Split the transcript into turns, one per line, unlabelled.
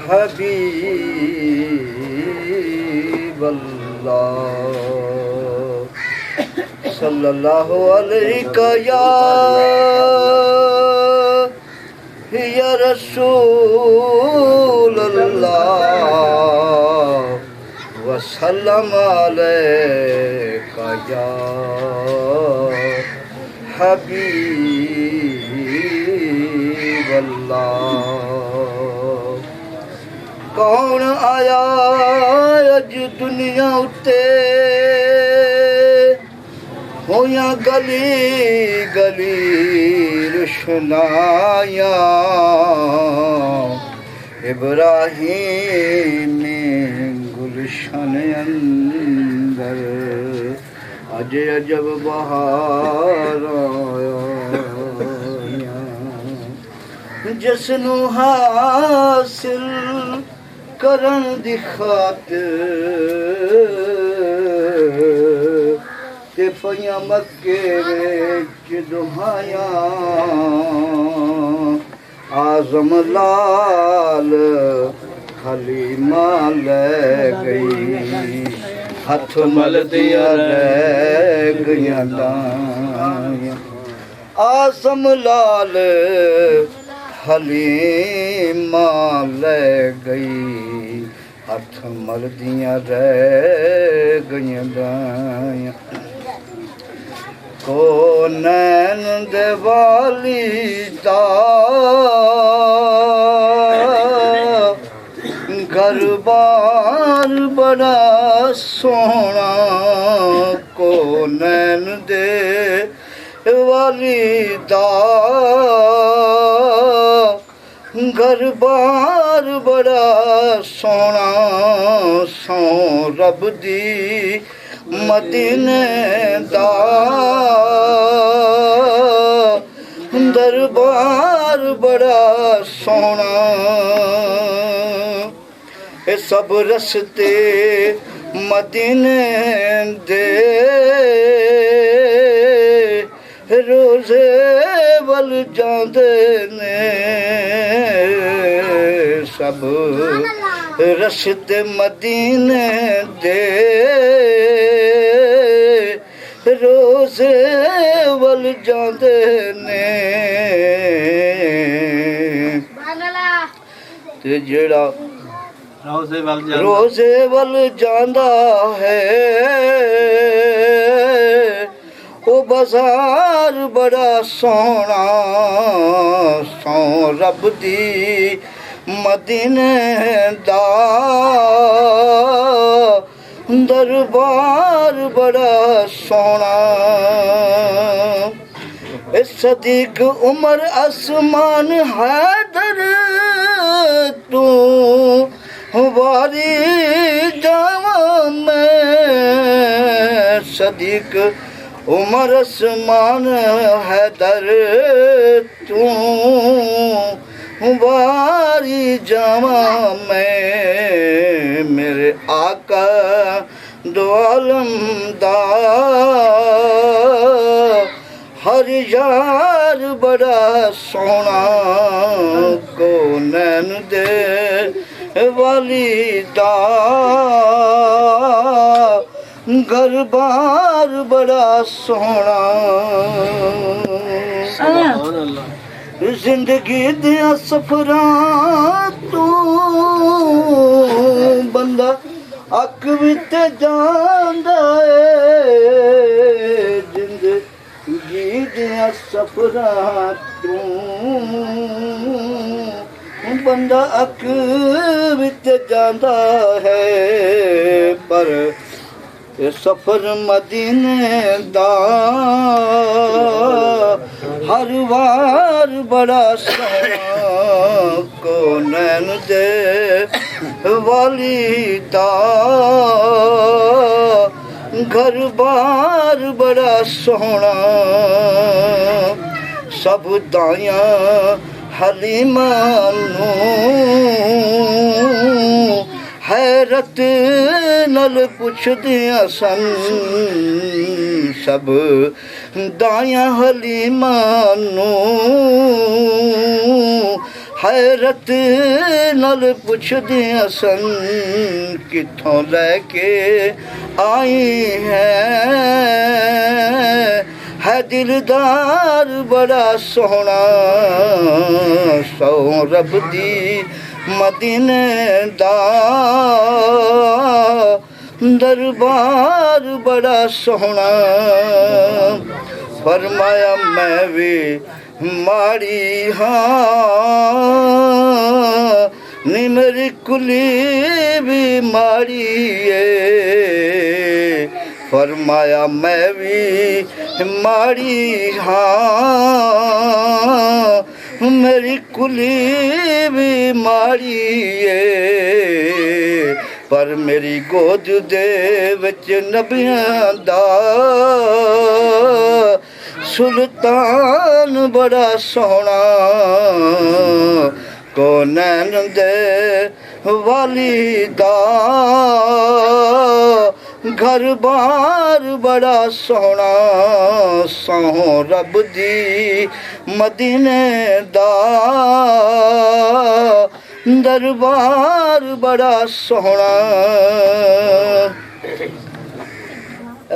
हबीब अल्लाह सल्लल्लाहु अलैहि या रसूल अल्लाह वसल्लम अलैका या हबीब अल्लाह। कौन आया अज दुनिया उत्ते होया गली गली रुशनाया इब्राहीम गुलशन अंदर अज अजब बहार आया जिसनू हासिल करन दी खातिर ते फया मक्के विच दुहाया आज़म लाल हलीमा ले गई हथ मल दिया रह गया दाया आज़म लाल हलीमा ले गई हथ मल दिया रह गया दाया को नैन दे वाली दा घर बार बड़ा सोना को नैन दे वाली दा घर बार बड़ा सोना सो रब दी मदीने दा दरबार बड़ा सोना ए सब रस्ते मदीने दे रोज़े वल जांदे ने सब रस्ते मदीने दे रोज़े वल जांदे ने ते जेड़ा रोज़े वल जांदा है ओ बाजार बड़ा सोना सो रब दी मदीने दा दरबार बड़ा सोना सदीक उमर आसमान हैदर तू वारी जावा मैं सदीक उमर आसमान हैदर तू वारी जावा मैं मेरे आका दो आलम दा हर यार बड़ा सोना को नैन दे वाली दा घर बार बड़ा सोना जिंदगी दिया सफरां तू बंदा अक विच जांदा है जिंदगी दिया सफरां तू बंदा अक विच जांदा है पर सफर मदीने दा हर वार बड़ा सोना को नैन दे वाली दा घर बार बड़ा सोना सब दाया हलीमा नू हैरत नल पुछदियां सन सब दाया हलीमा नू हैरत नाल पुछदियां सन कित्थों लैके आई है दिलदार बड़ा सोहना सौ रब दी मदीने दा दरबार बड़ा सोहना फरमाया मैं भी माड़ी हाँ नी मेरी कुली भी माड़ी है फरमाया मैं भी माड़ी हाँ मेरी कुली भी माड़ी है पर मेरी गोद दे विच नबियां दा सुल्तान बड़ा सोहना को नैन दे वाली दा घर बार बड़ा सोहना सौ रब दी मदीने दा दरबार बड़ा सोहना।